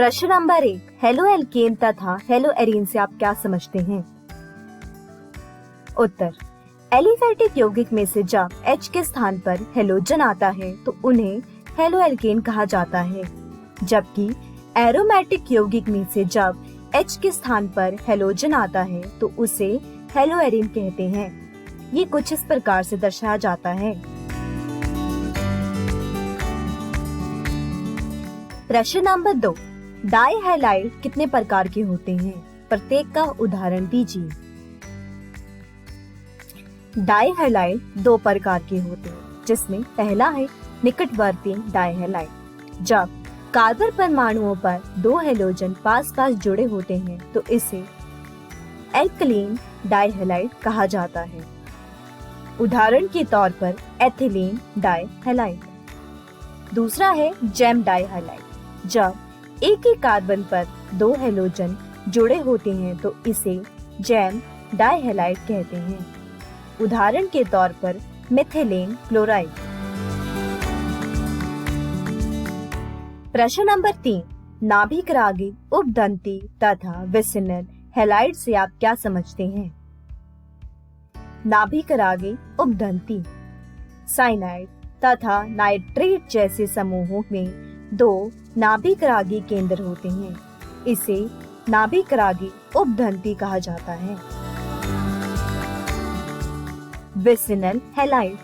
प्रश्न number 1, halo alkane तथा hello arene से आप क्या समझते हैं? उत्तर, एलिफैटिक यौगिक में से जब H के स्थान पर हेलोजन आता है तो उन्हें हेलो एल्केन कहा जाता है, जबकि एरोमेटिक यौगिक में से जब H के स्थान पर हेलोजन आता है तो उसे हेलो एरीन कहते हैं। ये कुछ इस प्रकार से दर्शाया जाता है। प्रश्न नंबर 2, डाई हैलाइड कितने प्रकार के होते हैं? प्रत्येक का उदाहरण दीजिए। डाई हैलाइड 2 प्रकार के होते हैं, जिसमें पहला है निकटवर्ती डाई हैलाइड। जब कार्बन परमाणुओं पर 2 हैलोजन पास पास जुड़े होते हैं तो इसे एल्कलीन डाई हैलाइड कहा जाता है। उदाहरण के तौर पर एथिलीन डाई हैलाइड। दूसरा है जैम डाई हैलाइड। जब एक ही कार्बन पर 2 हैलोजन जुड़े होते हैं तो इसे जैम डाई हैलाइड कहते हैं। उदाहरण के तौर पर मिथिलेन क्लोराइड। प्रश्न नंबर 3, नाभिक रागी, उपदंती तथा विसिनल हैलाइड से आप क्या समझते हैं? नाभिक रागी, उपदंती साइनाइड तथा नाइट्रेट जैसे समूहों में 2 नाभिक रागी केंद्र होते हैं। इसे नाभिक रागी उपदंती कहा जाता है। विसिनल हैलाइड,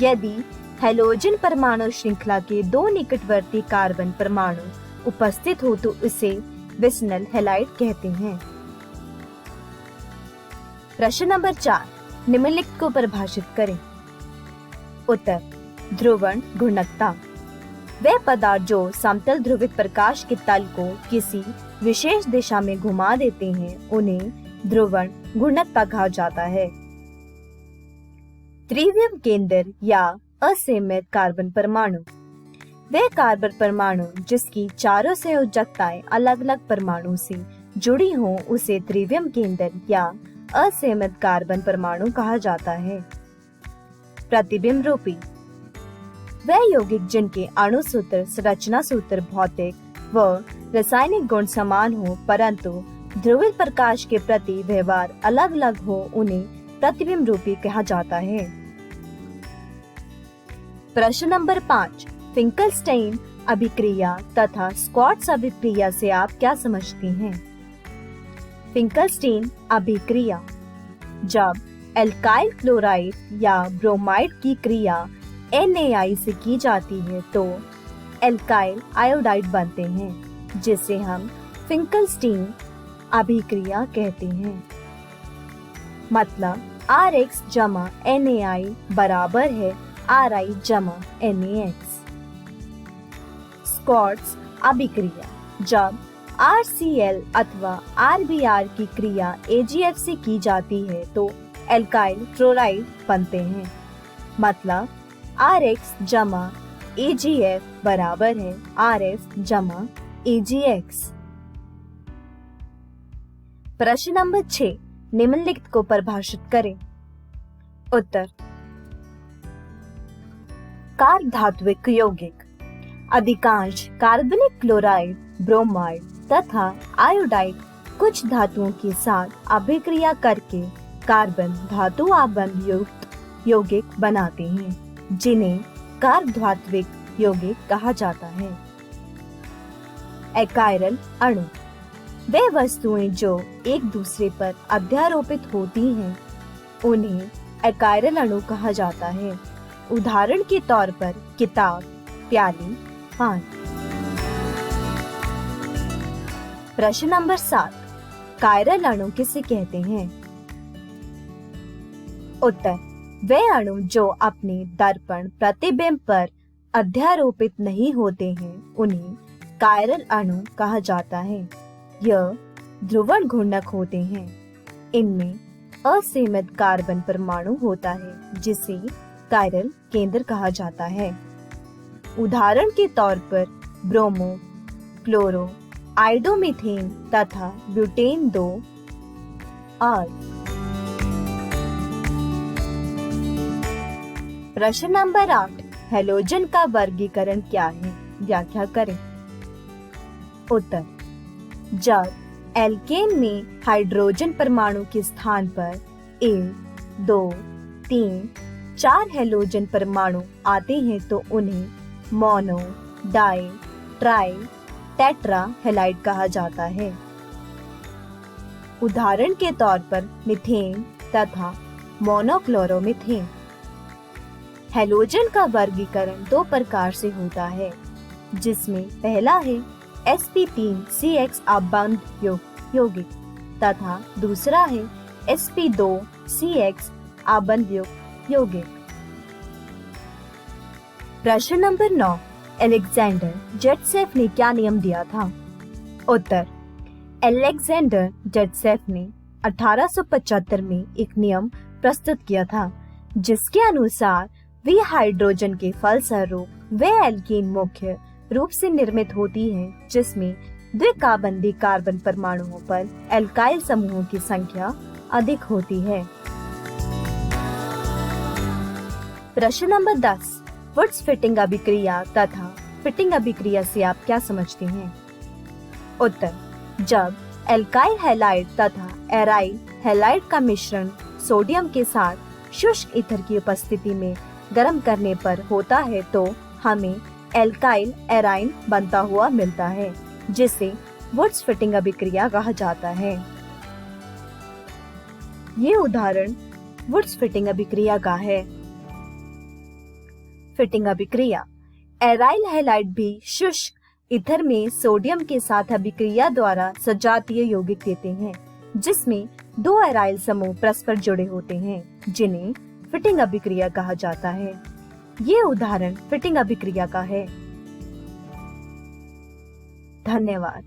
यदि हैलोजन परमाणु श्रृंखला के 2 निकटवर्ती कार्बन परमाणु उपस्थित हो तो इसे विसिनल हैलाइड कहते हैं। प्रश्न नंबर 4, निम्नलिखित को परिभाषित करें। उत्तर, ध्रुवण घूर्णकता, वह पदार्थ जो समतल ध्रुवित प्रकाश के तल को किसी विशेष दिशा में घुमा देते हैं उन्हें ध्रुवण घूर्णकता कहा जाता है। त्रिविम केंद्र या असीमित कार्बन परमाणु, वह कार्बन परमाणु जिसकी चारों संयोजकताएं अलग अलग परमाणु से जुड़ी हों उसे त्रिविम केंद्र या असीमित कार्बन परमाणु कहा जाता है। प्रतिबिंब रूपी, वह यौगिक जिनके अणु सूत्र, संरचना सूत्र, भौतिक व रासायनिक गुण समान हो परंतु ध्रुवित प्रकाश के प्रति व्यवहार अलग अलग हो उन्हें प्रतिबिंब रूपी कहा जाता है। प्रश्न नंबर 5, फिंकलस्टीन अभिक्रिया तथा स्क्वार्ट्ज अभिक्रिया से आप क्या समझते हैं? फिंकलस्टीन अभिक्रिया, जब एल्काइल क्लोराइड या ब्रोमाइड की क्रिया NaI से की जाती है तो एल्काइल आयोडाइड बनते हैं, जिसे हम फिंकलस्टीन अभिक्रिया कहते हैं। मतलब Rx जमा NaI बराबर है Ri जमा NaX। स्क्वार्ट्ज अभिक्रिया, जब RCl अथवा RBr की क्रिया AgF से की जाती है तो एल्काइल क्लोराइड बनते हैं। मतलब Rx जमा AgF बराबर है Rf जमा AgX। प्रश्न नंबर 6, निम्नलिखित को परिभाषित करें। उत्तर, कार्बधात्विक यौगिक, अधिकांश कार्बनिक क्लोराइड, ब्रोमाइड तथा आयोडाइड कुछ धातुओं के साथ अभिक्रिया करके कार्बन धातु आबंध युक्त यौगिक बनाते हैं, जिन्हें कार्बधात्विक यौगिक कहा जाता है। एकाइरल अणु, वे वस्तुएं जो एक दूसरे पर अध्यारोपित होती हैं उन्हें एकाइरल अणु कहा जाता है। उदाहरण के तौर पर किताब, प्याली, पान। प्रश्न नंबर 7, कायरल अणु किसे कहते हैं? उत्तर, वे अणु जो अपने दर्पण प्रतिबिंब पर अध्यारोपित नहीं होते हैं उन्हें कायरल अणु कहा जाता है। यह ध्रुवण घूर्णक होते हैं। इनमें असीमित कार्बन परमाणु होता है जिसे कायरल केंद्र कहा जाता है। उदाहरण के तौर पर ब्रोमो, क्लोरो, आइडोमीथेन तथा ब्यूटेन 2 और। प्रश्न नंबर 8, हैलोजन का वर्गीकरण क्या है? व्याख्या करें। उत्तर, जब एल्केन में हाइड्रोजन परमाणु के स्थान पर 1, 2, 3, 4 हैलोजन परमाणु आते हैं तो उन्हें mono, di, tri, tetra halide कहा जाता है। उदाहरण के तौर पर मीथेन तथा मोनोक्लोरोमीथेन। हैलोजन का वर्गीकरण 2 प्रकार से होता है, जिसमें पहला है sp3CX आबंध यौगिक तथा दूसरा है sp2CX आबंध यौगिक। प्रश्न नंबर 9, अलेक्जेंडर जेटसेफ ने क्या नियम दिया था? उत्तर, अलेक्जेंडर जेटसेफ ने 1875 में एक नियम प्रस्तुत किया था, जिसके अनुसार वे हाइड्रोजन के फलस्वरूप वे एल्कीन मुख्य रूप से निर्मित होती है, जिसमें द्विकाबंधी कार्बन परमाणुओं पर एल्काइल समूहों की संख्या अधिक होती है। प्रश्न नंबर 10, वुड्स फिटिंग अभिक्रिया तथा फिटिंग अभिक्रिया से आप क्या समझते हैं? उत्तर, जब एल्काइल हैलाइड तथा एराइल हैलाइड का मिश्रण सोडियम के साथ शुष्क ईथर की उपस्थिति में गर्म करने पर होता है तो हमें एल्काइल एराइन बनता हुआ मिलता है, जिसे वुड्स फिटिंग अभिक्रिया कहा जाता है। ये उदाहरण वुड्स फिटिंग अभिक्रिया का है। फिटिंग अभिक्रिया, एराइल हैलाइड भी शुष्क ईथर में सोडियम के साथ अभिक्रिया द्वारा सजातीय यौगिक देते हैं, जिसमें 2 एराइल समूह परस्पर जुड़े होते हैं, जिन्हें फिटिंग अभिक्रिया कहा जाता है। ये उदाहरण फिटिंग अभिक्रिया का है। धन्यवाद।